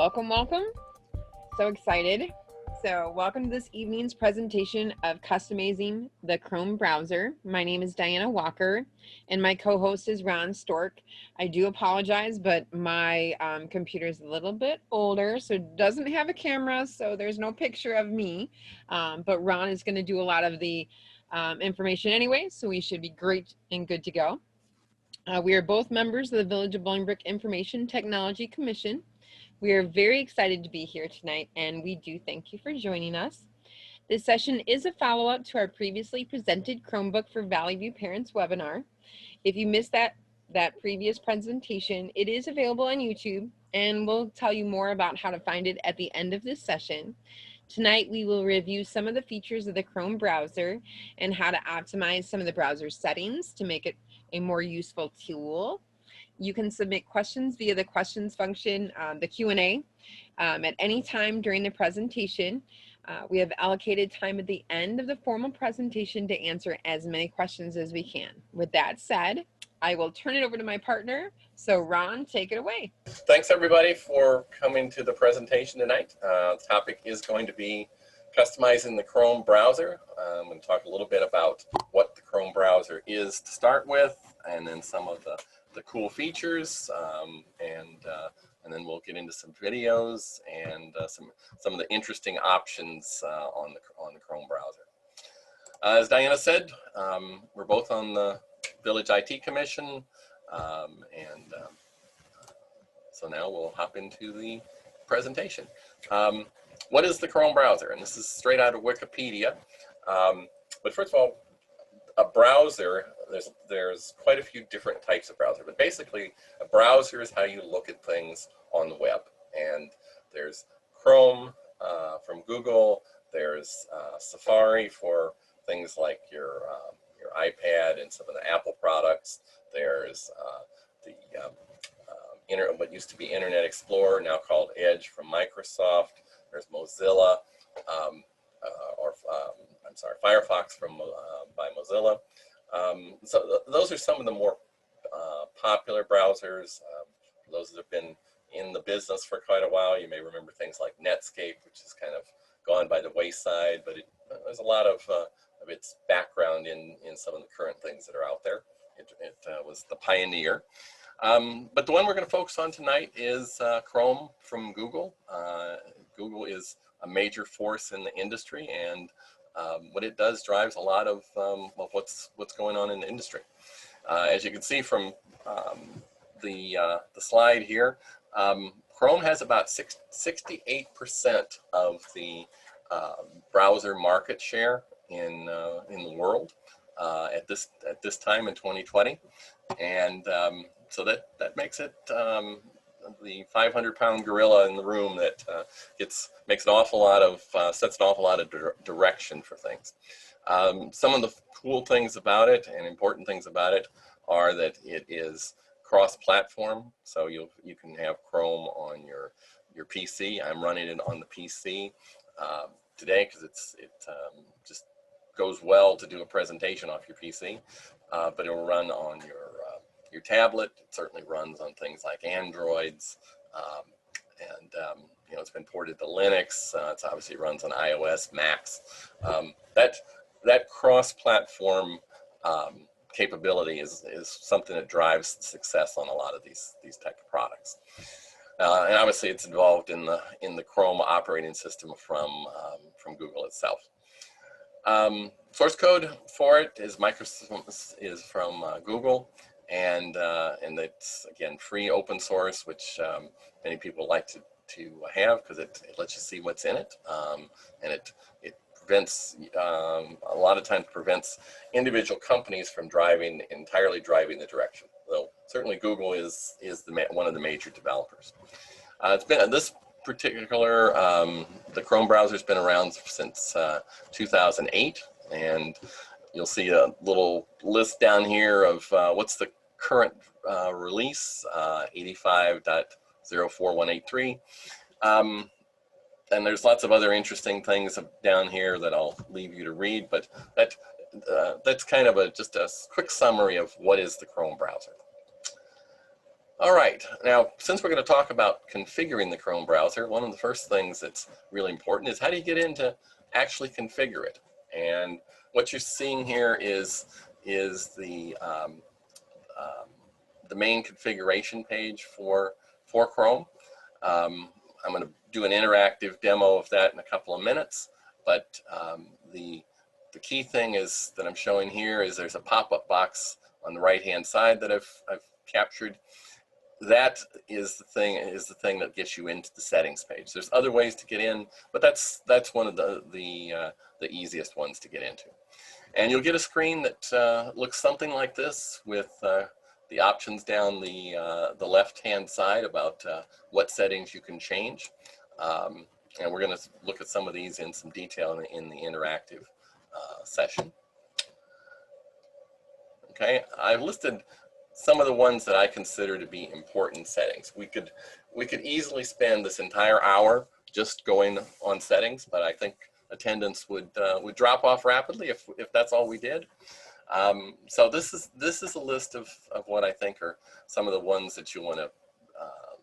Welcome, welcome. So excited. So welcome to this evening's presentation of customizing the Chrome browser. My name is Dianna Walker and my co-host is Ron Stork. I do apologize, but my computer is a little bit older, so it doesn't have a camera, so there's no picture of me. But Ron is going to do a lot of the information anyway, so we should be great and good to go. We are both members of the Village of Bolingbrook Information Technology Commission. We are very excited to be here tonight, and we do thank you for joining us. This session is a follow-up to our previously presented Chromebook for Valley View Parents webinar. If you missed that previous presentation, it is available on YouTube, and we'll tell you more about how to find it at the end of this session. Tonight, we will review some of the features of the Chrome browser and how to optimize some of the browser settings to make it a more useful tool. You can submit questions via the questions function, the Q&A, at any time during the presentation. We have allocated time at the end of the formal presentation to answer as many questions as we can. With that said, I will turn it over to my partner. So Ron, take it away. Thanks everybody for coming to the presentation tonight. The topic is going to be customizing the Chrome browser. I'm going to talk a little bit about what the Chrome browser is to start with, and then some of the cool features, and then we'll get into some videos and some of the interesting options on the Chrome browser. As Dianna said, we're both on the Village IT Commission, so now we'll hop into the presentation. What is the Chrome browser? And this is straight out of Wikipedia. But first of all, a browser, there's quite a few different types of browser, but basically a browser is how you look at things on the web. And there's Chrome from Google, there's Safari for things like your iPad and some of the Apple products. There's what used to be Internet Explorer, now called Edge from Microsoft. There's Mozilla, Firefox from by Mozilla. So those are some of the more popular browsers. Those that have been in the business for quite a while, you may remember things like Netscape, which has kind of gone by the wayside, but there's a lot of its background in some of the current things that are out there. It was the pioneer. But the one we're going to focus on tonight is Chrome from Google. Google is a major force in the industry, and what it does drives a lot of what's going on in the industry. As you can see from the slide here, Chrome has about 68% of the browser market share in the world at this time in 2020, and so that makes it the 500-pound gorilla in the room that makes an awful lot of sets an awful lot of direction for things. Some of the cool things about it and important things about it are that it is cross-platform, so you can have Chrome on your PC. I'm running it on the PC today because it just goes well to do a presentation off your PC, but it will run on your tablet. It certainly runs on things like Androids, it's been ported to Linux. It obviously runs on iOS, Macs. That cross-platform capability is something that drives success on a lot of these type of products. And obviously, it's involved in the Chrome operating system from Google itself. Source code for it is from Google. And it's, again, free open source, which many people like to have because it lets you see what's in it, and it prevents a lot of times prevents individual companies from entirely driving the direction. Though certainly Google is one of the major developers. It's been this particular the Chrome browser has been around since 2008, and you'll see a little list down here of what's the current release, 85.04183. And there's lots of other interesting things down here that I'll leave you to read, but that's kind of just a quick summary of what is the Chrome browser. All right, now since we're going to talk about configuring the Chrome browser, one of the first things that's really important is how do you get in to actually configure it? And what you're seeing here is the main configuration page for Chrome. I'm going to do an interactive demo of that in a couple of minutes, but the key thing is that I'm showing here is there's a pop-up box on the right-hand side that I've captured. That is the thing that gets you into the settings page. There's other ways to get in, but that's one of the easiest ones to get into. And you'll get a screen that looks something like this with the options down the left-hand side about what settings you can change. And we're going to look at some of these in some detail in the interactive session. Okay, I've listed some of the ones that I consider to be important settings. We could easily spend this entire hour just going on settings, but I think attendance would drop off rapidly if that's all we did. So this is a list of what I think are some of the ones that you want to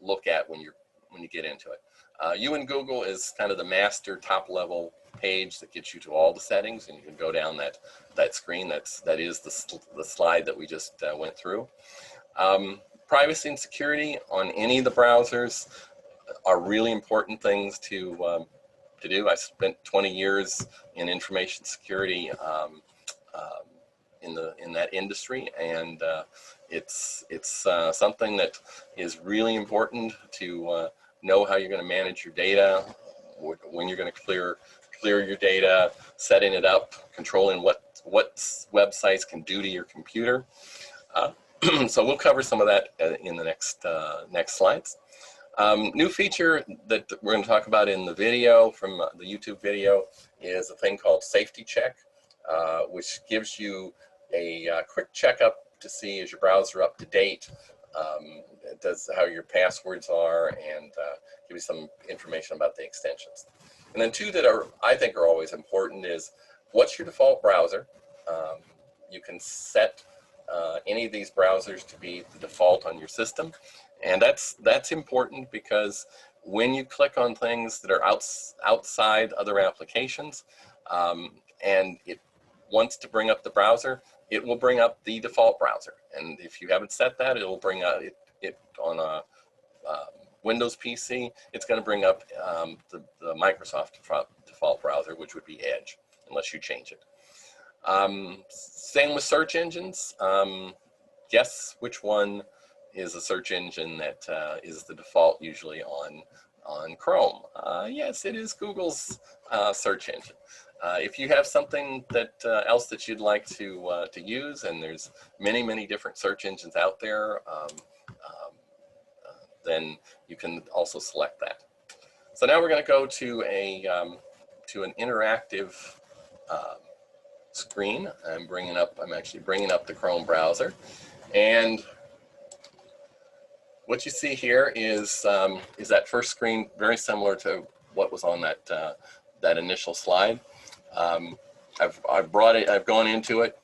look at when you get into it. You and Google is kind of the master top level page that gets you to all the settings, and you can go down that screen. That is the slide that we just went through. Privacy and security on any of the browsers are really important things to do. I spent 20 years in information security in that industry, and it's something that is really important to know how you're going to manage your data, when you're going to clear your data, setting it up, controlling what websites can do to your computer. So we'll cover some of that in the next slides. New feature that we're going to talk about in the video, from the YouTube video, is a thing called Safety Check, which gives you a quick checkup to see is your browser up to date, how your passwords are, and give you some information about the extensions. And then two that I think are always important is, what's your default browser? You can set any of these browsers to be the default on your system, and that's important because when you click on things that are outside other applications, and it wants to bring up the browser, it will bring up the default browser. And if you haven't set that, it will bring up it on a Windows PC. It's going to bring up the Microsoft default browser, which would be Edge, unless you change it. Same with search engines. Guess which one is a search engine that is the default usually on Chrome? Yes, it is Google's search engine. If you have something else that you'd like to use, and there's many different search engines out there, then you can also select that. So now we're going to go to an interactive screen. I'm actually bringing up the Chrome browser, and what you see here is that first screen, very similar to what was on that initial slide. I've gone into it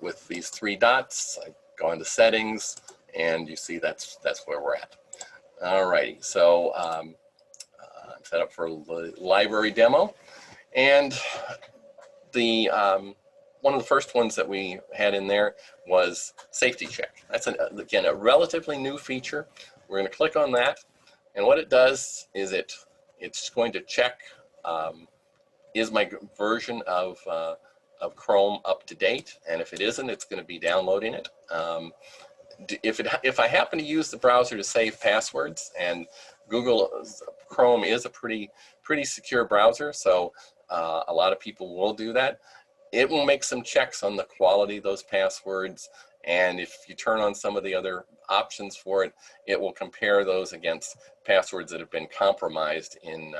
with these three dots. I go into settings, and you see that's where we're at. Alrighty, so I'm set up for a library demo, and one of the first ones that we had in there was Safety Check. That's again a relatively new feature. We're going to click on that, and what it does is it's going to check, is my version of Chrome up to date, and if it isn't, it's going to be downloading it. If I happen to use the browser to save passwords, and Chrome is a pretty secure browser, so a lot of people will do that. It will make some checks on the quality of those passwords, and if you turn on some of the other options for it, it will compare those against passwords that have been compromised in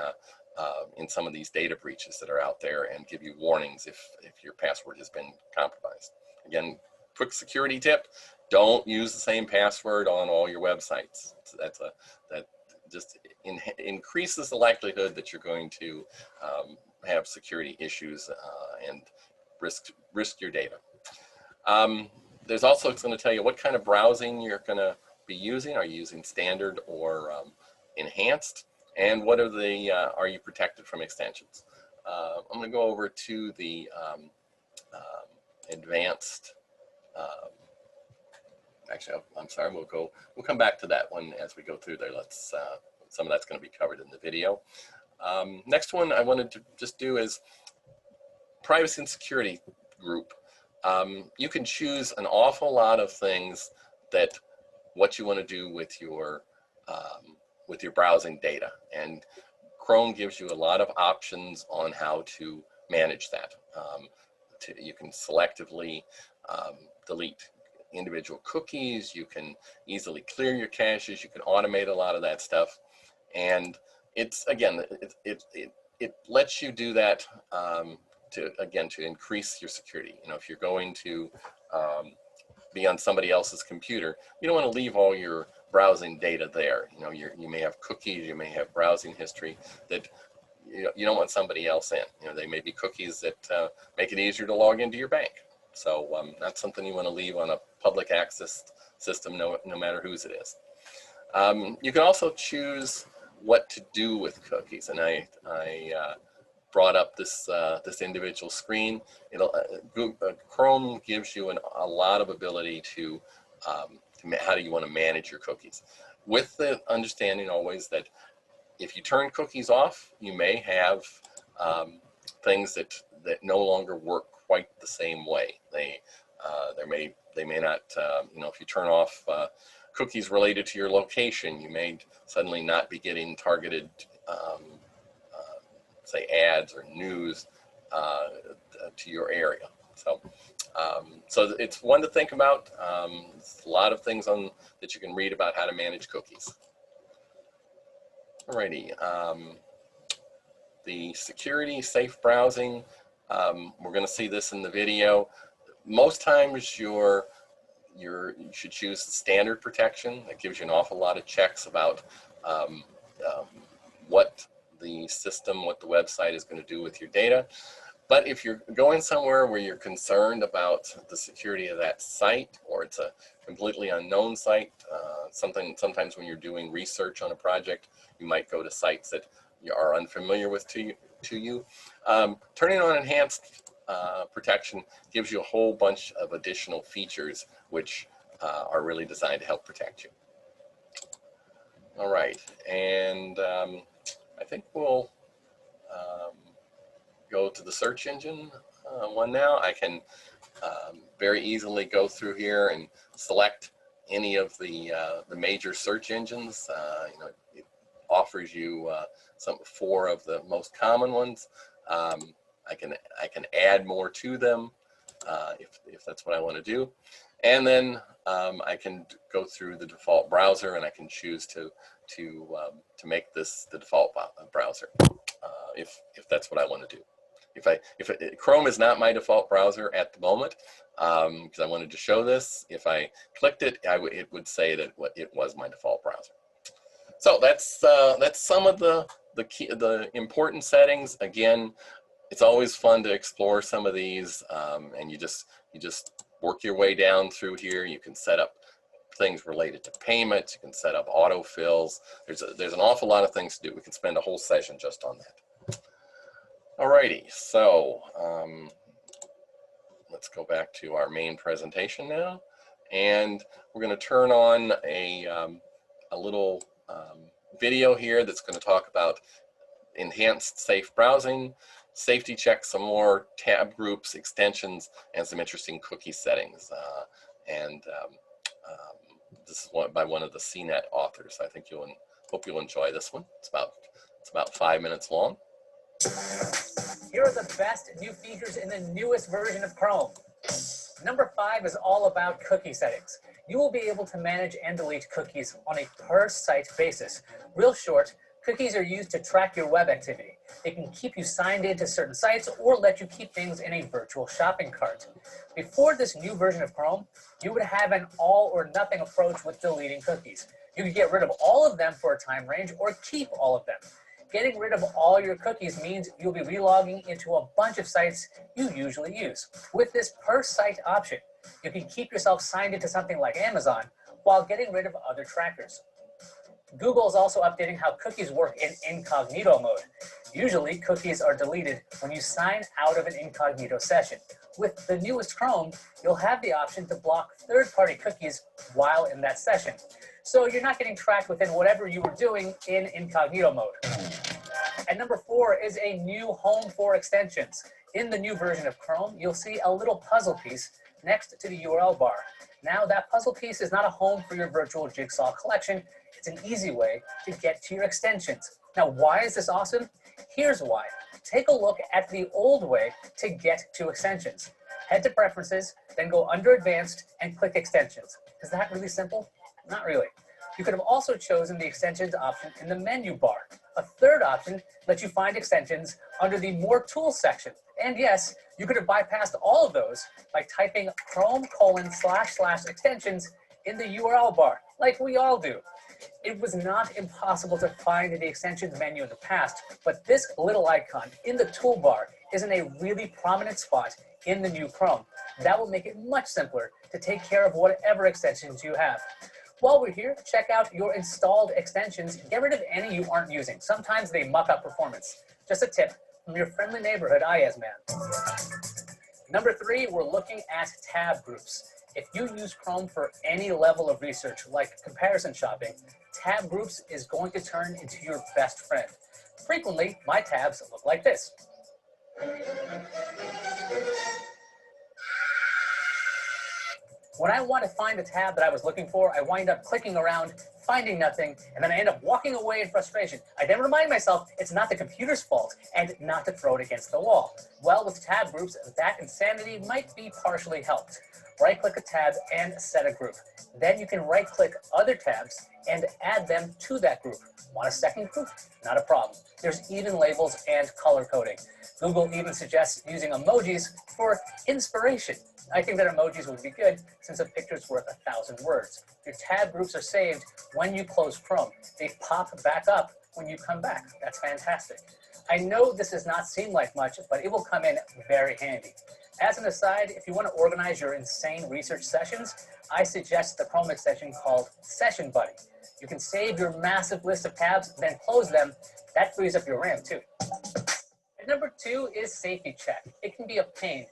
some of these data breaches that are out there, and give you warnings if your password has been compromised. Again, quick security tip: don't use the same password on all your websites. That just increases the likelihood that you're going to have security issues and risk your data. There's also, it's going to tell you what kind of browsing you're going to be using? Are you using standard or enhanced? And what are the, are you protected from extensions? I'm going to go over to the advanced, actually, I'm sorry, we'll come back to that one as we go through there. Let's, some of that's going to be covered in the video. Next one I wanted to just do is privacy and security group. You can choose an awful lot of things that what you want to do with your browsing data, and Chrome gives you a lot of options on how to manage that. You can selectively delete individual cookies, you can easily clear your caches, you can automate a lot of that stuff, and it's, again, it lets you do that to increase your security. You know, if you're going to be on somebody else's computer, you don't want to leave all your browsing data there. You know, you may have cookies, you may have browsing history that you don't want somebody else in. You know, they may be cookies that make it easier to log into your bank. So that's something you want to leave on a public access system, no matter whose it is. You can also choose what to do with cookies, and I brought up this this individual screen. Chrome gives you a lot of ability to how do you want to manage your cookies, with the understanding always that if you turn cookies off, you may have things that no longer work quite the same way. They may not, you know, if you turn off cookies related to your location, you may suddenly not be getting targeted, say, ads or news to your area. So, so it's one to think about. There's a lot of things that you can read about how to manage cookies. Alrighty, the security, safe browsing. We're going to see this in the video. Most times you should choose the standard protection. That gives you an awful lot of checks about what the system, what the website is going to do with your data. But if you're going somewhere where you're concerned about the security of that site, or it's a completely unknown site, sometimes when you're doing research on a project, you might go to sites that you are unfamiliar with to you. Turning on enhanced protection gives you a whole bunch of additional features which are really designed to help protect you. All right, and I think we'll go to the search engine one now. I can very easily go through here and select any of the major search engines. You know, it offers you 4 of the most common ones. I can add more to them if that's what I want to do, and then I can go through the default browser, and I can choose to make this the default browser if that's what I want to do. Chrome is not my default browser at the moment, because I wanted to show this. If I clicked it, it would say that it was my default browser. So that's some of the important settings. Again, it's always fun to explore some of these, and you just work your way down through here. You can set up things related to payments. You can set up autofills. There's an awful lot of things to do. We can spend a whole session just on that. Alrighty, so let's go back to our main presentation now, and we're going to turn on a little video here that's going to talk about enhanced safe browsing, safety checks, some more tab groups, extensions, and some interesting cookie settings. This is by one of the CNET authors. I think hope you'll enjoy this one. It's about 5 minutes long. Here are the best new features in the newest version of Chrome. Number 5 is all about cookie settings. You will be able to manage and delete cookies on a per site basis. Real short, cookies are used to track your web activity. They can keep you signed into certain sites or let you keep things in a virtual shopping cart. Before this new version of Chrome, you would have an all or nothing approach with deleting cookies. You could get rid of all of them for a time range or keep all of them. Getting rid of all your cookies means you'll be relogging into a bunch of sites you usually use. With this per site option, you can keep yourself signed into something like Amazon while getting rid of other trackers. Google is also updating how cookies work in incognito mode. Usually, cookies are deleted when you sign out of an incognito session. With the newest Chrome, you'll have the option to block third-party cookies while in that session. So you're not getting tracked within whatever you were doing in incognito mode. And number 4 is a new home for extensions. In the new version of Chrome, you'll see a little puzzle piece next to the URL bar. Now that puzzle piece is not a home for your virtual jigsaw collection. It's an easy way to get to your extensions. Now, why is this awesome? Here's why. Take a look at the old way to get to extensions. Head to Preferences, then go under Advanced and click Extensions. Is that really simple? Not really. You could have also chosen the Extensions option in the menu bar. A third option lets you find extensions under the More Tools section. And yes, you could have bypassed all of those by typing Chrome://extensions in the URL bar, like we all do. It was not impossible to find the extensions menu in the past, but this little icon in the toolbar is in a really prominent spot in the new Chrome. That will make it much simpler to take care of whatever extensions you have. While we're here, check out your installed extensions. Get rid of any you aren't using. Sometimes they muck up performance. Just a tip from your friendly neighborhood IS man. Number 3, we're looking at tab groups. If you use Chrome for any level of research, like comparison shopping, tab groups is going to turn into your best friend. Frequently, my tabs look like this. When I want to find the tab that I was looking for, I wind up clicking around, finding nothing, and then I end up walking away in frustration. I then remind myself it's not the computer's fault and not to throw it against the wall. Well, with tab groups, that insanity might be partially helped. Right-click a tab and set a group. Then you can right-click other tabs and add them to that group. Want a second group? Not a problem. There's even labels and color coding. Google even suggests using emojis for inspiration. I think that emojis would be good since a picture's worth 1,000 words. Your tab groups are saved when you close Chrome. They pop back up when you come back. That's fantastic. I know this does not seem like much, but it will come in very handy. As an aside, if you want to organize your insane research sessions, I suggest the Chrome extension called Session Buddy. You can save your massive list of tabs, then close them. That frees up your RAM too. And number 2 is Safety Check. It can be a pain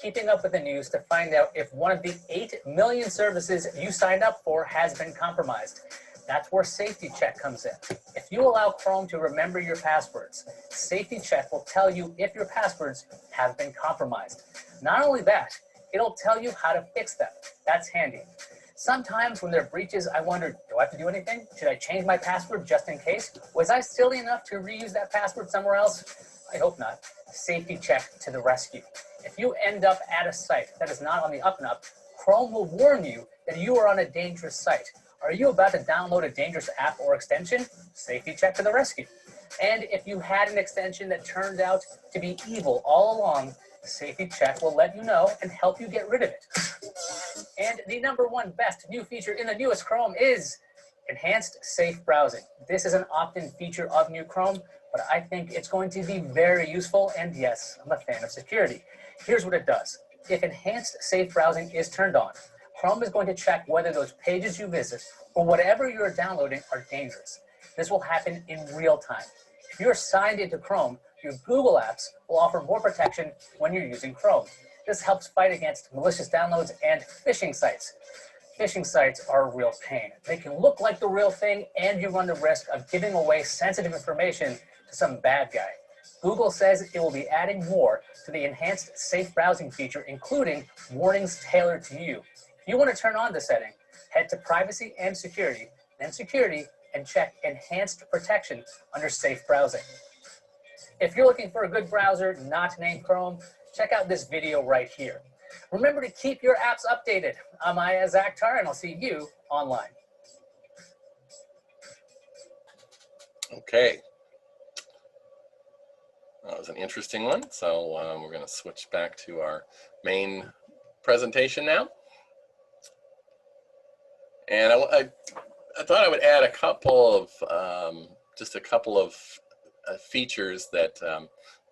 keeping up with the news to find out if one of the 8 million services you signed up for has been compromised. That's where Safety Check comes in. If you allow Chrome to remember your passwords, Safety Check will tell you if your passwords have been compromised. Not only that, it'll tell you how to fix them. That's handy. Sometimes when there are breaches, I wonder, do I have to do anything? Should I change my password just in case? Was I silly enough to reuse that password somewhere else? I hope not. Safety Check to the rescue. If you end up at a site that is not on the up and up, Chrome will warn you that you are on a dangerous site. Are you about to download a dangerous app or extension? Safety Check to the rescue. And if you had an extension that turned out to be evil all along, Safety Check will let you know and help you get rid of it. And the number 1 best new feature in the newest Chrome is Enhanced Safe Browsing. This is an opt-in feature of new Chrome, but I think it's going to be very useful, and yes, I'm a fan of security. Here's what it does. If Enhanced Safe Browsing is turned on, Chrome is going to check whether those pages you visit or whatever you're downloading are dangerous. This will happen in real time. If you're signed into Chrome, your Google apps will offer more protection when you're using Chrome. This helps fight against malicious downloads and phishing sites. Phishing sites are a real pain. They can look like the real thing, and you run the risk of giving away sensitive information to some bad guy. Google says it will be adding more to the Enhanced Safe Browsing feature, including warnings tailored to you. If you want to turn on the setting, head to Privacy and Security, then Security, and check Enhanced Protection under Safe Browsing. If you're looking for a good browser not named Chrome, check out this video right here. Remember to keep your apps updated. I'm Aya Zakhtar, and I'll see you online. Okay. That was an interesting one. So we're going to switch back to our main presentation now. And I thought I would add a couple of, just a couple of features that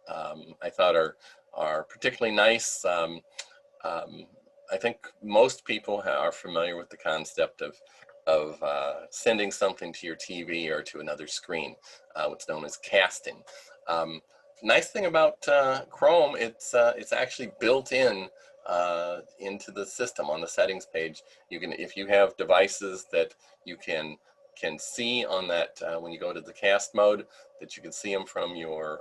I thought are particularly nice. I think most people are familiar with the concept of sending something to your TV or to another screen, what's known as casting. Nice thing about Chrome, it's actually built in into the system on the settings page. You can, if you have devices that you can see on that when you go to the cast mode, that you can see them from your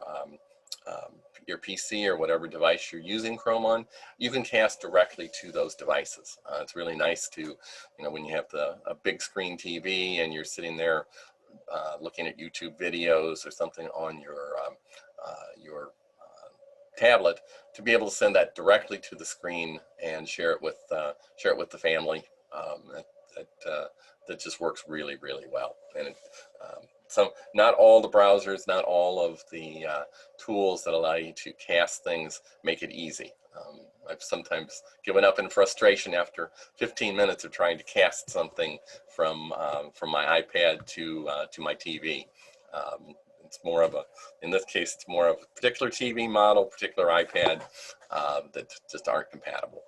PC or whatever device you're using Chrome on, you can cast directly to those devices. It's really nice to, you know, when you have a big screen TV and you're sitting there looking at YouTube videos or something on your tablet, to be able to send that directly to the screen and share it with the family. That just works really, really well. And it, not all the browsers, not all of the tools that allow you to cast things make it easy. I've sometimes given up in frustration after 15 minutes of trying to cast something from my iPad to my TV. It's more of in this case, it's more of a particular TV model, particular iPad that just aren't compatible.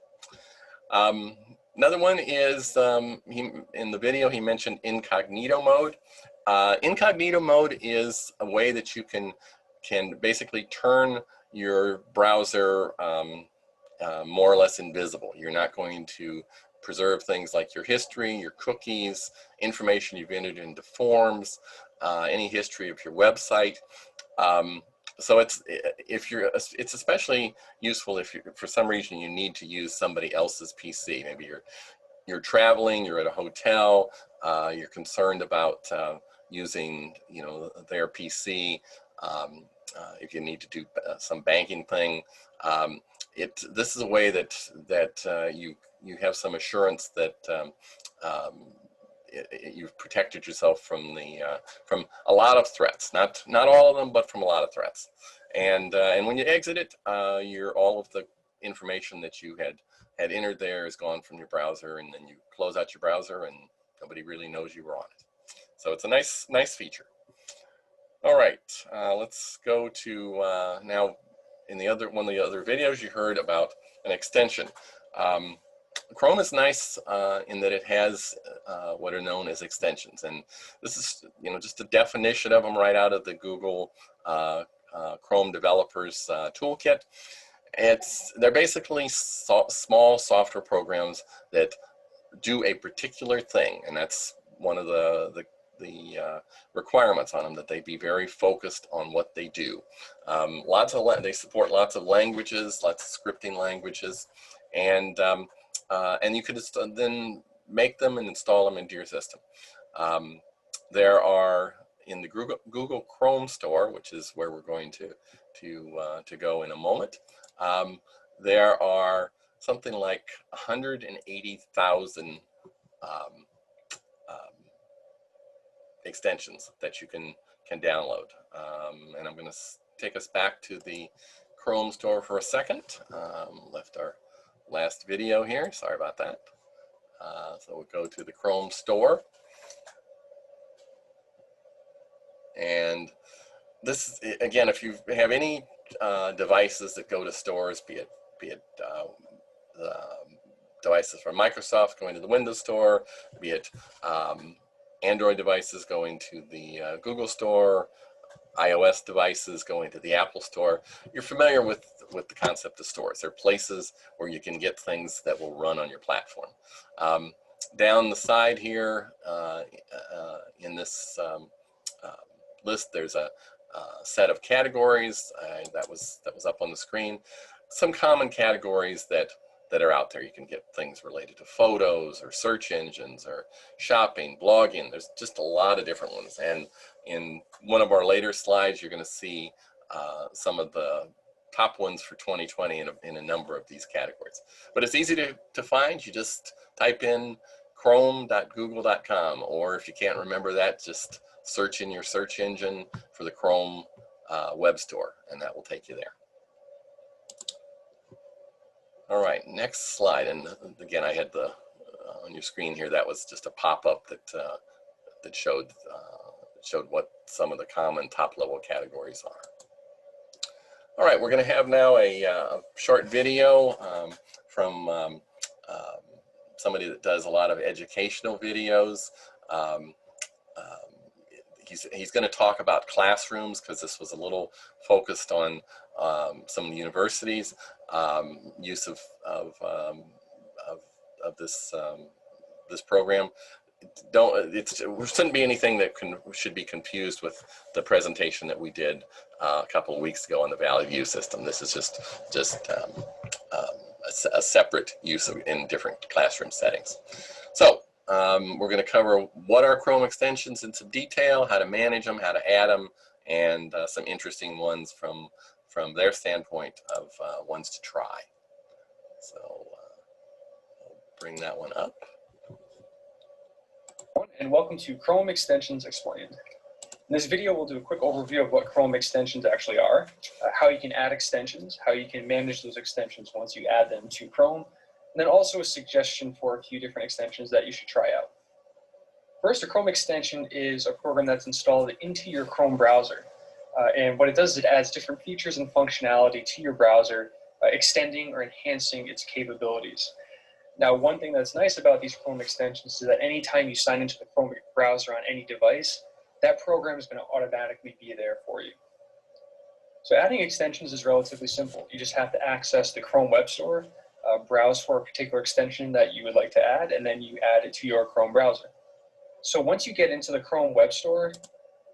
Another one is, in the video, he mentioned incognito mode. Incognito mode is a way that you can basically turn your browser more or less invisible. You're not going to preserve things like your history, your cookies, information you've entered into forms, any history of your website. So it's especially useful if for some reason you need to use somebody else's PC. Maybe you're traveling, you're at a hotel, you're concerned about using, you know, their PC. If you need to do some banking thing, this is a way that you have some assurance that you've protected yourself from a lot of threats. Not all of them, but from a lot of threats. And when you exit it, all of the information that you had entered there is gone from your browser, and then you close out your browser, and nobody really knows you were on it. So it's a nice feature. All right, let's go to now. In one of the other videos, you heard about an extension. Chrome is nice in that it has what are known as extensions, and this is, you know, just a definition of them right out of the Google Chrome developers toolkit. They're basically small software programs that do a particular thing, and that's one of the requirements on them, that they be very focused on what they do. They support lots of languages, lots of scripting languages, and you could just then make them and install them into your system. There are, in the Google Chrome store, which is where we're going to go in a moment, there are something like 180,000 extensions that you can download. And I'm going to take us back to the Chrome store for a second. Left our last video here, sorry about that. So we'll go to the Chrome store. And this, again, if you have any devices that go to stores, be it devices from Microsoft going to the Windows Store, be it Android devices going to the Google Store, iOS devices going to the Apple Store, you're familiar with the concept of stores. They're places where you can get things that will run on your platform. Down the side here, in this list, there's a set of categories that was up on the screen. Some common categories that are out there. You can get things related to photos or search engines or shopping, blogging. There's just a lot of different ones. And in one of our later slides, you're going to see some of the top ones for 2020 in a number of these categories. But it's easy to find. You just type in chrome.google.com, or if you can't remember that, just search in your search engine for the Chrome web store, and that will take you there. All right, next slide. And again, I had the on your screen here, that was just a pop-up that showed what some of the common top-level categories are. All right, we're going to have now a short video from somebody that does a lot of educational videos. He's going to talk about classrooms, because this was a little focused on some of the universities' use of this this program. It shouldn't be anything that should be confused with the presentation that we did a couple of weeks ago on the Valley View system. This is just a separate use in different classroom settings. So we're going to cover what are Chrome extensions in some detail, how to manage them, how to add them, and some interesting ones from their standpoint of ones to try. So I'll bring that one up. And welcome to Chrome Extensions Explained. In this video, we'll do a quick overview of what Chrome extensions actually are, how you can add extensions, how you can manage those extensions once you add them to Chrome, and then also a suggestion for a few different extensions that you should try out. First, a Chrome extension is a program that's installed into your Chrome browser. And what it does is it adds different features and functionality to your browser, extending or enhancing its capabilities. Now, one thing that's nice about these Chrome extensions is that anytime you sign into the Chrome browser on any device, that program is going to automatically be there for you. So adding extensions is relatively simple. You just have to access the Chrome Web Store, browse for a particular extension that you would like to add, and then you add it to your Chrome browser. So once you get into the Chrome Web Store,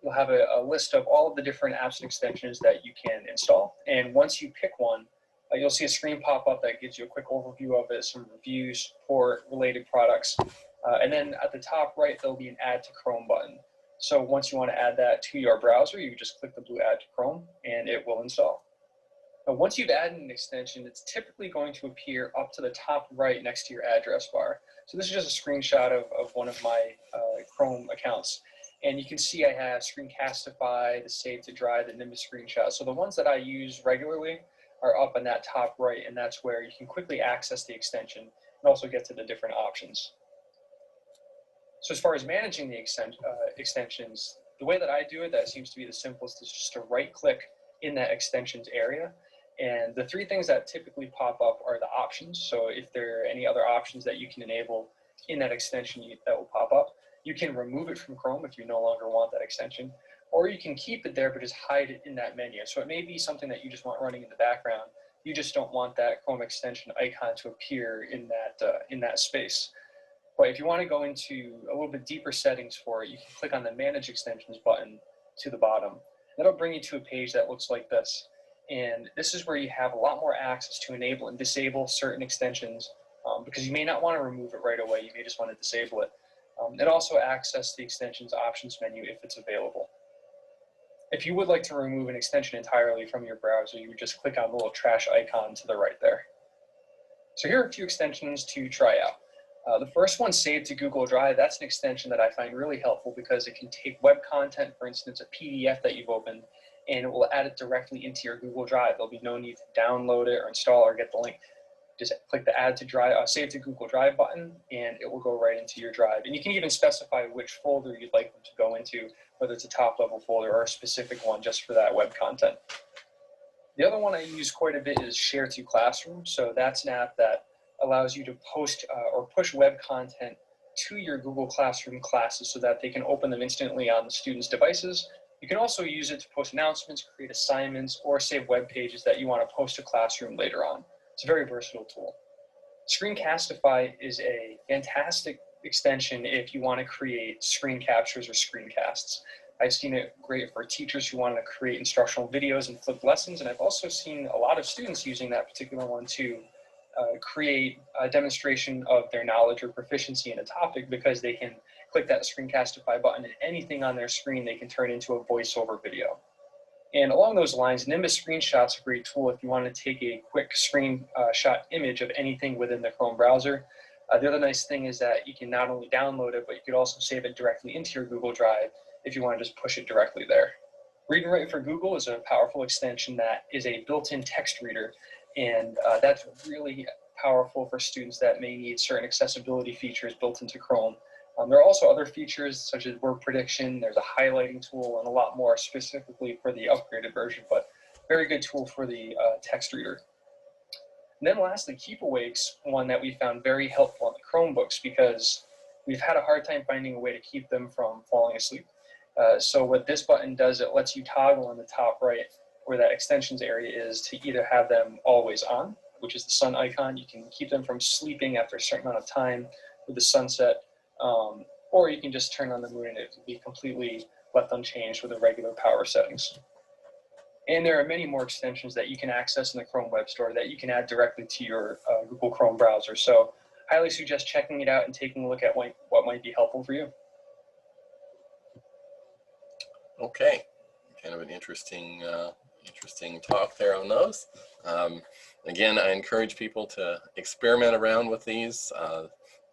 you'll have a list of all of the different apps and extensions that you can install. And once you pick one, you'll see a screen pop up that gives you a quick overview of it, some reviews, support, related products. And then at the top right, there'll be an Add to Chrome button. So once you want to add that to your browser, you just click the blue Add to Chrome and it will install. Now, once you've added an extension, it's typically going to appear up to the top right next to your address bar. So this is just a screenshot of one of my Chrome accounts. And you can see I have Screencastify, the Save to Dry, the Nimbus screenshot. So the ones that I use regularly are up in that top right, and that's where you can quickly access the extension and also get to the different options. So as far as managing the extensions, the way that I do it, that seems to be the simplest, is just to right-click in that extensions area. And the three things that typically pop up are the options. So if there are any other options that you can enable in that extension that will pop up, you can remove it from Chrome if you no longer want that extension, or you can keep it there but just hide it in that menu. So it may be something that you just want running in the background. You just don't want that Chrome extension icon to appear in that space. But if you want to go into a little bit deeper settings for it, you can click on the Manage Extensions button to the bottom. That'll bring you to a page that looks like this. And this is where you have a lot more access to enable and disable certain extensions, because you may not want to remove it right away. You may just want to disable it. And also access the extensions options menu if it's available. If you would like to remove an extension entirely from your browser, you would just click on the little trash icon to the right there. So here are a few extensions to try out. The first one, Save to Google Drive, that's an extension that I find really helpful because it can take web content, for instance, a PDF that you've opened, and it will add it directly into your Google Drive. There'll be no need to download it or install or get the link. Just click the Save to Google Drive button, and it will go right into your drive. And you can even specify which folder you'd like them to go into, whether it's a top-level folder or a specific one just for that web content. The other one I use quite a bit is Share to Classroom. So that's an app that allows you to post or push web content to your Google Classroom classes so that they can open them instantly on the students' devices. You can also use it to post announcements, create assignments, or save web pages that you want to post to Classroom later on. It's a very versatile tool. Screencastify is a fantastic extension if you want to create screen captures or screencasts. I've seen it great for teachers who want to create instructional videos and flipped lessons, and I've also seen a lot of students using that particular one to create a demonstration of their knowledge or proficiency in a topic, because they can click that Screencastify button and anything on their screen they can turn into a voiceover video. And along those lines, Nimbus Screenshot's a great tool if you want to take a quick screenshot image of anything within the Chrome browser. The other nice thing is that you can not only download it, but you could also save it directly into your Google Drive if you want to just push it directly there. Read and Write for Google is a powerful extension that is a built-in text reader, and that's really powerful for students that may need certain accessibility features built into Chrome. There are also other features such as word prediction, there's a highlighting tool, and a lot more specifically for the upgraded version, but very good tool for the text reader. And then lastly, Keep Awake's one that we found very helpful on the Chromebooks because we've had a hard time finding a way to keep them from falling asleep. So what this button does, it lets you toggle on the top right where that extensions area is to either have them always on, which is the sun icon. You can keep them from sleeping after a certain amount of time with the sunset, or you can just turn on the moon and it will be completely left unchanged with the regular power settings. And there are many more extensions that you can access in the Chrome Web Store that you can add directly to your Google Chrome browser. So highly suggest checking it out and taking a look at what might be helpful for you. Okay, kind of an interesting talk there on those. Again, I encourage people to experiment around with these.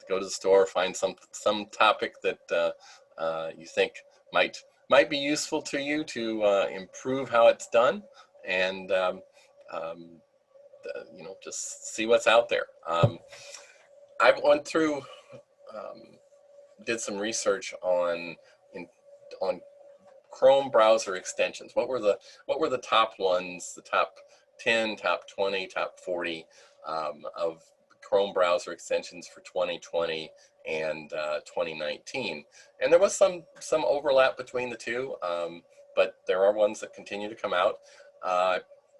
Go to the store, find some topic that you think might be useful to you to improve how it's done, and you know, just see what's out there. I went through, did some research on Chrome browser extensions. What were the top ones, the top 10, top 20, top 40 of Chrome browser extensions for 2020 and 2019? And there was some overlap between the two, but there are ones that continue to come out.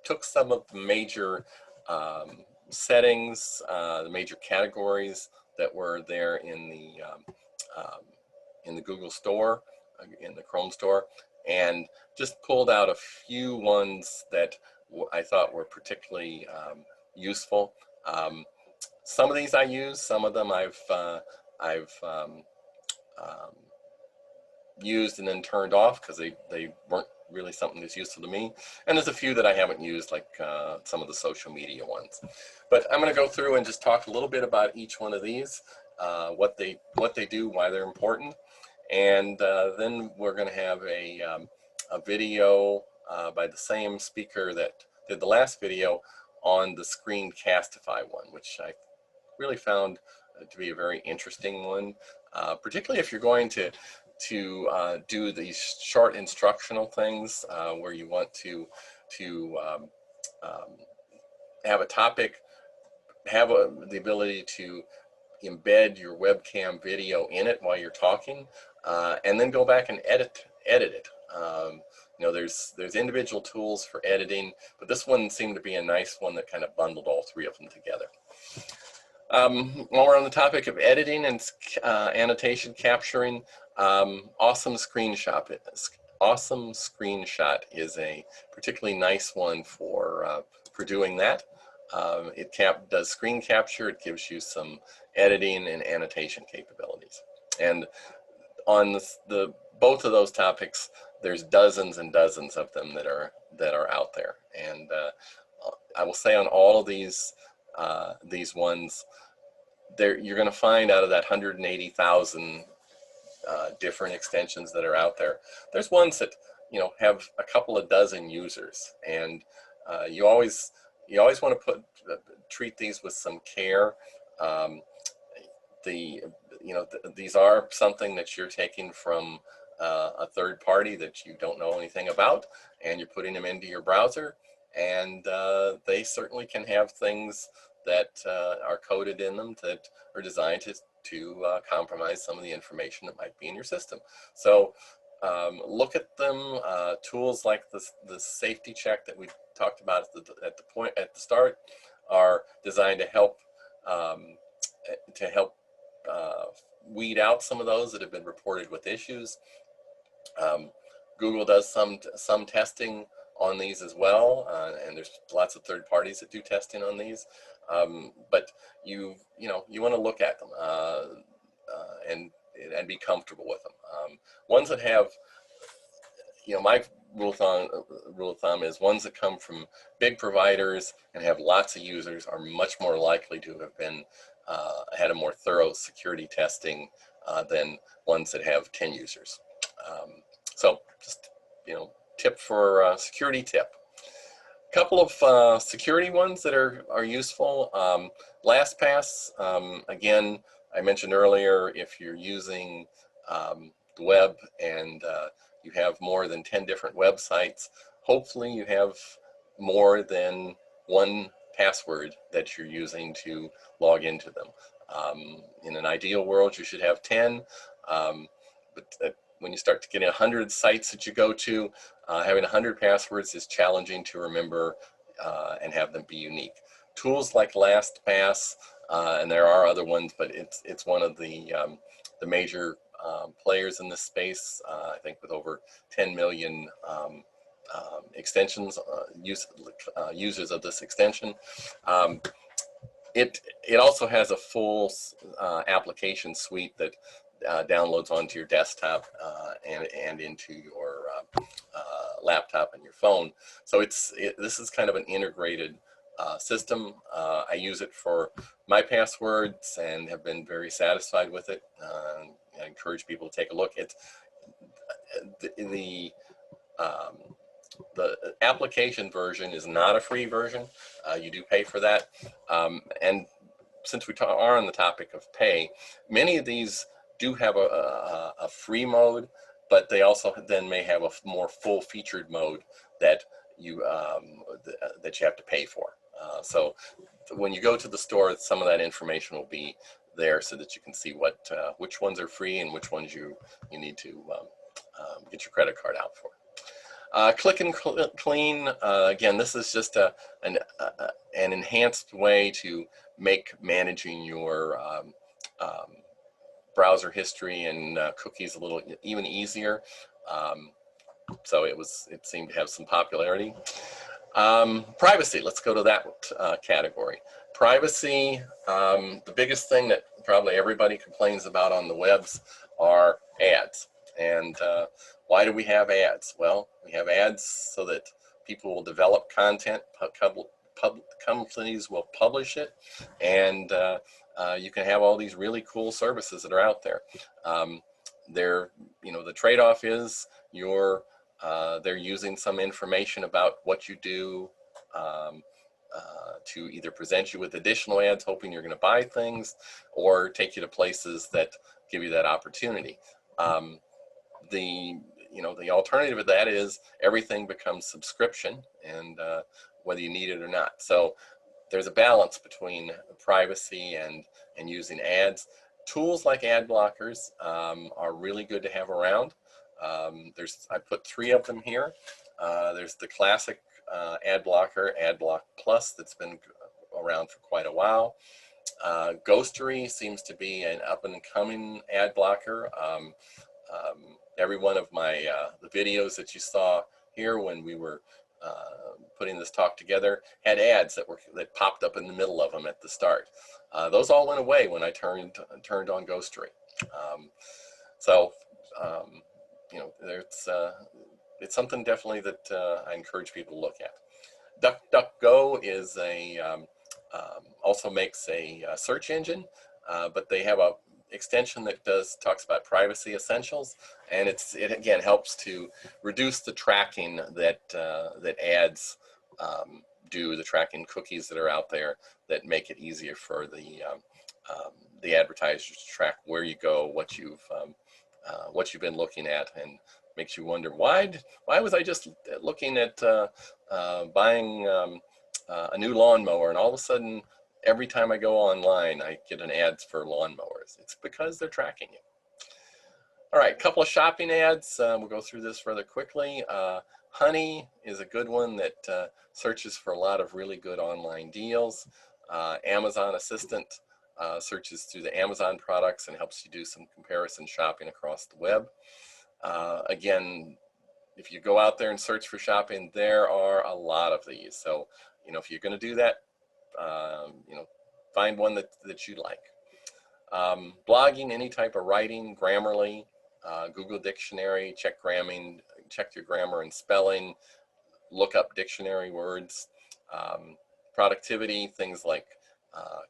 Took some of the major settings, the major categories that were there in the Google Store, in the Chrome Store, and just pulled out a few ones that I thought were particularly useful. Some of these I use, some of them I've used and then turned off because they weren't really something that's useful to me. And there's a few that I haven't used, like some of the social media ones. But I'm going to go through and just talk a little bit about each one of these, what they do, why they're important. And then we're going to have a video by the same speaker that did the last video on the Screencastify one, which I really found to be a very interesting one, particularly if you're going to do these short instructional things where you want to have a topic, have the ability to embed your webcam video in it while you're talking, and then go back and edit it. You know, there's individual tools for editing, but this one seemed to be a nice one that kind of bundled all three of them together. While we're on the topic of editing and annotation capturing, Awesome Screenshot is a particularly nice one for doing that. It does screen capture. It gives you some editing and annotation capabilities. And on both of those topics, there's dozens and dozens of them that are out there. And I will say on all of these ones, you're going to find out of that 180,000 different extensions that are out there, there's ones that, you know, have a couple of dozen users, and you always want to treat these with some care. These are something that you're taking from a third party that you don't know anything about, and you're putting them into your browser, and they certainly can have things that are coded in them that are designed to compromise some of the information that might be in your system. So look at them. Tools like the safety check that we talked about at the start are designed to help weed out some of those that have been reported with issues. Google does some testing on these as well, and there's lots of third parties that do testing on these. But you want to look at them and be comfortable with them. Ones that have, my rule of thumb is ones that come from big providers and have lots of users are much more likely to have been had a more thorough security testing than ones that have 10 users. So just tip for security tip. A couple of security ones that are useful. LastPass, again, I mentioned earlier, if you're using the web and you have more than 10 different websites, hopefully you have more than one password that you're using to log into them. In an ideal world, you should have 10, but when you start to get 100 sites that you go to, having 100 passwords is challenging to remember and have them be unique. Tools like LastPass, and there are other ones, but it's one of the major players in this space. I think with over 10 million extensions, users of this extension. It also has a full application suite that downloads onto your desktop and into your laptop and your phone. So this is kind of an integrated system. I use it for my passwords and have been very satisfied with it. I encourage people to take a look. The application version is not a free version. You do pay for that. And since we are on the topic of pay, many of these do have a free mode, but they also then may have a more full-featured mode that you have to pay for. So when you go to the store, some of that information will be there so that you can see which ones are free and which ones you need to get your credit card out for. Click and clean, again, this is just an enhanced way to make managing your browser history and cookies a little even easier. So it seemed to have some popularity. Privacy, let's go to that category. Privacy, the biggest thing that probably everybody complains about on the webs are ads. And why do we have ads? Well, we have ads so that people will develop content, companies will publish it, and you can have all these really cool services that are out there. The trade-off is they're using some information about what you do to either present you with additional ads, hoping you're going to buy things, or take you to places that give you that opportunity. The alternative of that is everything becomes subscription, and whether you need it or not. So there's a balance between privacy and using ads. Tools like ad blockers are really good to have around. I put 3 of them here. There's the classic ad blocker, AdBlock Plus, that's been around for quite a while. Ghostery seems to be an up-and-coming ad blocker. Every one of my the videos that you saw here when we were putting this talk together had ads that popped up in the middle of them at the start. Those all went away when I turned on Ghostery. It's something definitely that I encourage people to look at. DuckDuckGo is also makes a search engine, but they have a extension that talks about privacy essentials, and it again helps to reduce the tracking that ads do, the tracking cookies that are out there that make it easier for the advertisers to track where you go, what you've been looking at, and makes you wonder why was I just looking at buying a new lawnmower, and all of a sudden every time I go online, I get an ads for lawnmowers. It's because they're tracking you. All right, couple of shopping ads. We'll go through this rather quickly. Honey is a good one that searches for a lot of really good online deals. Amazon Assistant searches through the Amazon products and helps you do some comparison shopping across the web. Again, if you go out there and search for shopping, there are a lot of these. So, if you're going to do that, find one that you like. Blogging, any type of writing, Grammarly, Google Dictionary, check your grammar and spelling, look up dictionary words. Productivity, things like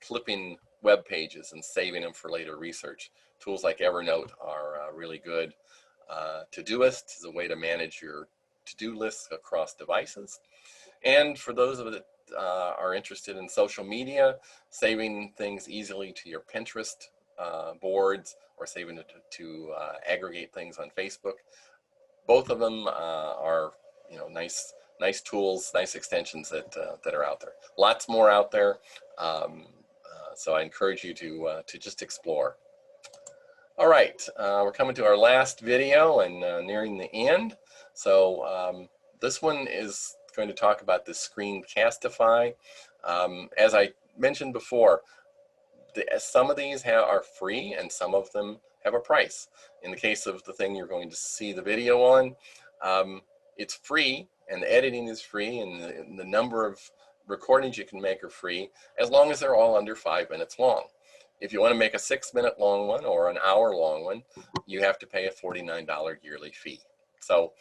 clipping web pages and saving them for later research. Tools like Evernote are really good. Todoist is a way to manage your to-do lists across devices. And for those of that are interested in social media, saving things easily to your Pinterest boards, or saving it to aggregate things on Facebook. Both of them are nice nice tools, nice extensions that that are out there. Lots more out there, so I encourage you to just explore. All right, we're coming to our last video and nearing the end. So this one is going to talk about the screencastify. As I mentioned before, some of these are free and some of them have a price. In the case of the thing you're going to see the video on, it's free and the editing is free and the number of recordings you can make are free as long as they're all under 5 minutes long. If you want to make a 6-minute long one or an hour long one, you have to pay a $49 yearly fee. So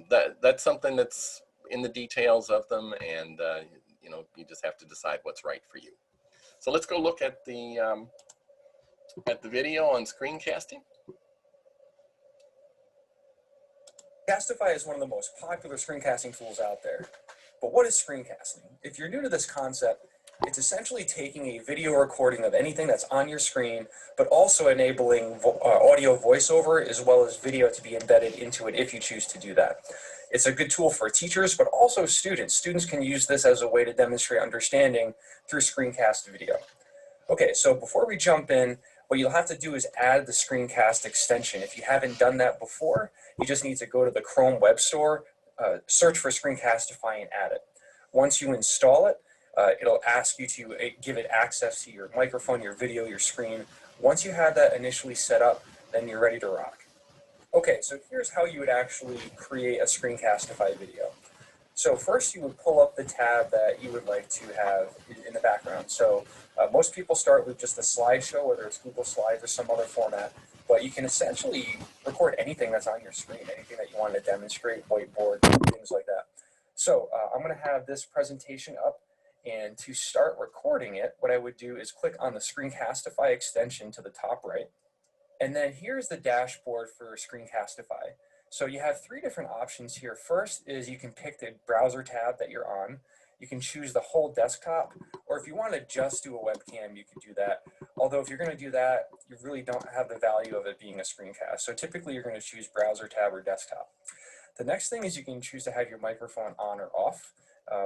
that's something that's in the details of them, and you know, you just have to decide what's right for you. So let's go look at the video on screencasting. Castify is one of the most popular screencasting tools out there. But what is screencasting? If you're new to this concept, it's essentially taking a video recording of anything that's on your screen, but also enabling audio voiceover as well as video to be embedded into it if you choose to do that. It's a good tool for teachers, but also students. Students can use this as a way to demonstrate understanding through screencast video. Okay, so before we jump in, what you'll have to do is add the screencast extension. If you haven't done that before, you just need to go to the Chrome Web Store, search for Screencastify and add it. Once you install it, it'll ask you to give it access to your microphone, your video, your screen. Once you have that initially set up, then you're ready to rock. Okay, so here's how you would actually create a Screencastify video. So first you would pull up the tab that you would like to have in the background. So most people start with just a slideshow, whether it's Google Slides or some other format, but you can essentially record anything that's on your screen, anything that you want to demonstrate, whiteboard, things like that. So I'm going to have this presentation up, and to start recording it, what I would do is click on the Screencastify extension to the top right, and then here's the dashboard for Screencastify. So you have 3 different options here. First is you can pick the browser tab that you're on. You can choose the whole desktop, or if you want to just do a webcam, you could do that. Although if you're going to do that, you really don't have the value of it being a screencast. So typically you're going to choose browser tab or desktop. The next thing is you can choose to have your microphone on or off.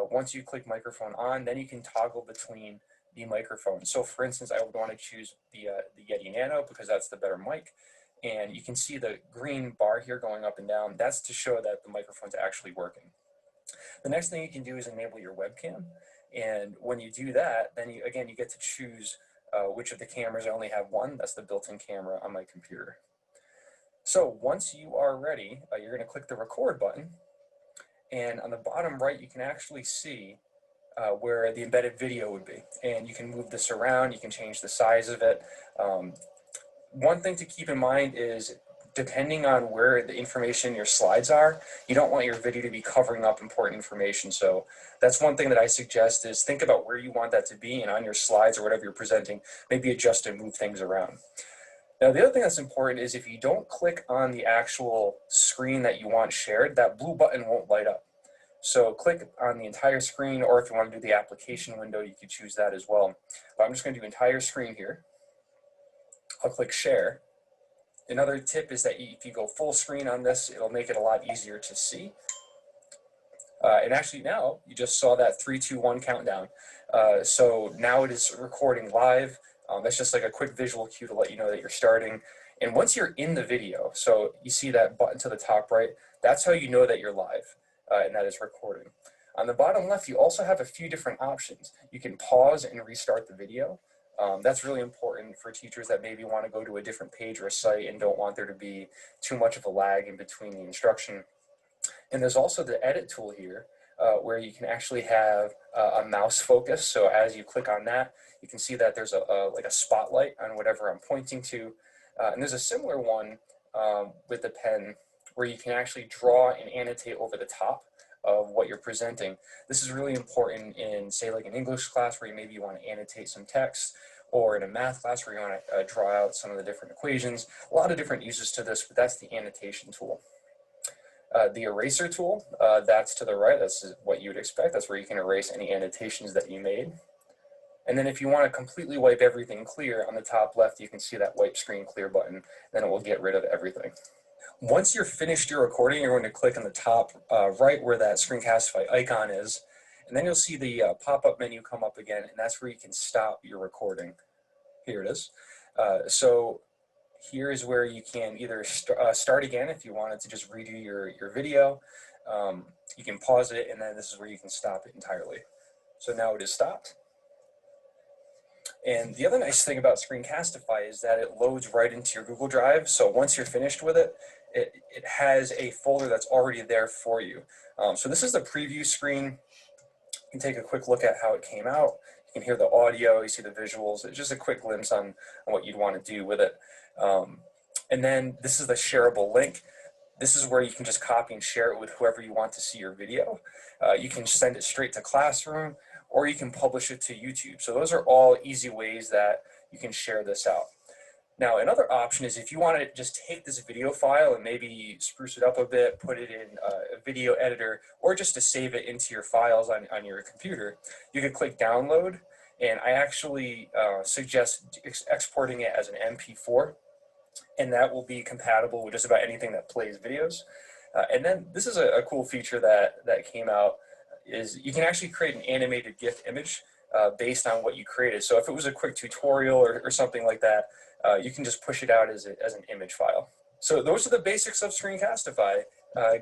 Once you click microphone on, then you can toggle between the microphones. So for instance, I would want to choose the Yeti Nano because that's the better mic. And you can see the green bar here going up and down. That's to show that the microphone's actually working. The next thing you can do is enable your webcam. And when you do that, then you get to choose which of the cameras. I only have one. That's the built-in camera on my computer. So once you are ready, you're going to click the record button. And on the bottom right, you can actually see where the embedded video would be. And you can move this around. You can change the size of it. One thing to keep in mind is, depending on where the information in your slides are, you don't want your video to be covering up important information. So that's one thing that I suggest is think about where you want that to be, and on your slides or whatever you're presenting, maybe adjust and move things around. Now, the other thing that's important is if you don't click on the actual screen that you want shared, that blue button won't light up. So click on the entire screen, or if you want to do the application window, you could choose that as well. But I'm just going to do entire screen here. I'll click share. Another tip is that if you go full screen on this, it'll make it a lot easier to see. And actually now, you just saw that 3, 2, 1 countdown. So now it is recording live. That's just like a quick visual cue to let you know that you're starting. And once you're in the video, so you see that button to the top right, that's how you know that you're live and that is recording. On the bottom left, you also have a few different options. You can pause and restart the video. That's really important for teachers that maybe want to go to a different page or a site and don't want there to be too much of a lag in between the instruction. And there's also the edit tool here where you can actually have a mouse focus. So as you click on that, you can see that there's like a spotlight on whatever I'm pointing to. And there's a similar one with the pen where you can actually draw and annotate over the top of what you're presenting. This is really important in, say, like an English class where maybe you want to annotate some text, or in a math class where you want to draw out some of the different equations. A lot of different uses to this, but that's the annotation tool. The eraser tool, that's to the right. That's what you would expect. That's where you can erase any annotations that you made. And then if you want to completely wipe everything clear, on the top left, you can see that wipe screen clear button. Then it will get rid of everything. Once you're finished your recording, you're going to click on the top right where that Screencastify icon is, and then you'll see the pop-up menu come up again, and that's where you can stop your recording. Here it is. So here is where you can either start again if you wanted to just redo your video. You can pause it, and then this is where you can stop it entirely. So now it is stopped. And the other nice thing about Screencastify is that it loads right into your Google Drive. So once you're finished with it, it has a folder that's already there for you. So this is the preview screen. You can take a quick look at how it came out. You can hear the audio, you see the visuals. It's just a quick glimpse on what you'd want to do with it. And then this is the shareable link. This is where you can just copy and share it with whoever you want to see your video. You can send it straight to Classroom, or you can publish it to YouTube. So those are all easy ways that you can share this out. Now, another option is if you want to just take this video file and maybe spruce it up a bit, put it in a video editor, or just to save it into your files on your computer, you could click download. And I actually suggest exporting it as an MP4, and that will be compatible with just about anything that plays videos. And then this is a cool feature that came out, is you can actually create an animated GIF image based on what you created. So if it was a quick tutorial or something like that, you can just push it out as an image file. So those are the basics of Screencastify.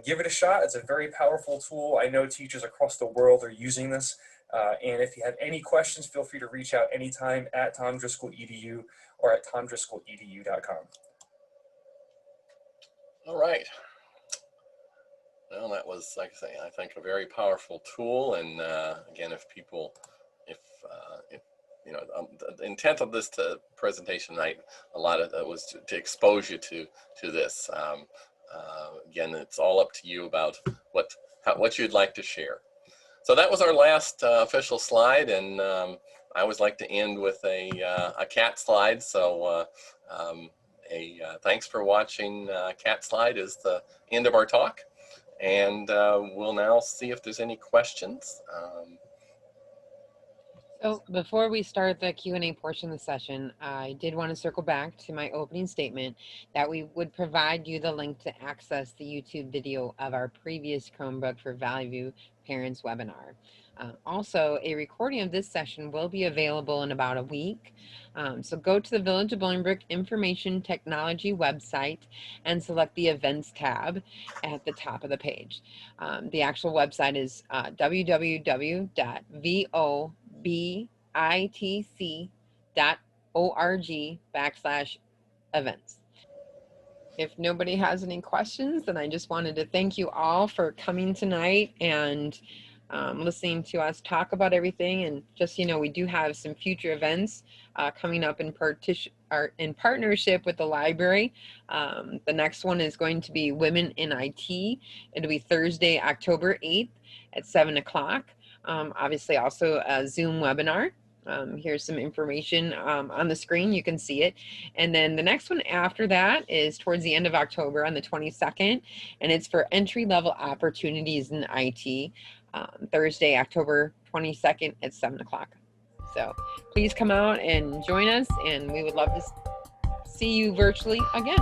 Give it a shot. It's a very powerful tool. I know teachers across the world are using this. And if you have any questions, feel free to reach out anytime at tomdriscoll.edu or at tomdriscoll.edu.com. All right. Well, that was, like I say, I think a very powerful tool. And again, if people, if you know, the intent of this presentation tonight, a lot of it was to expose you to this. Again, it's all up to you about what you'd like to share. So that was our last official slide, and I always like to end with a cat slide. So thanks for watching. Cat slide is the end of our talk. And we'll now see if there's any questions. So before we start the Q&A portion of the session, I did want to circle back to my opening statement that we would provide you the link to access the YouTube video of our previous Chromebook for Value Parents webinar. Also, a recording of this session will be available in about a week. So go to the Village of Bolingbrook Information Technology website and select the Events tab at the top of the page. The actual website is www.vobitc.org/events. If nobody has any questions, then I just wanted to thank you all for coming tonight and listening to us talk about everything. And just, you know, we do have some future events coming up in partnership with the library. The next one is going to be Women in IT. It'll be Thursday, October 8th at 7 o'clock. Obviously also a Zoom webinar. Here's some information on the screen. You can see it. And then the next one after that is towards the end of October on the 22nd, and it's for entry-level opportunities in IT, Thursday, October 22nd at 7 o'clock. So please come out and join us, and we would love to see you virtually again.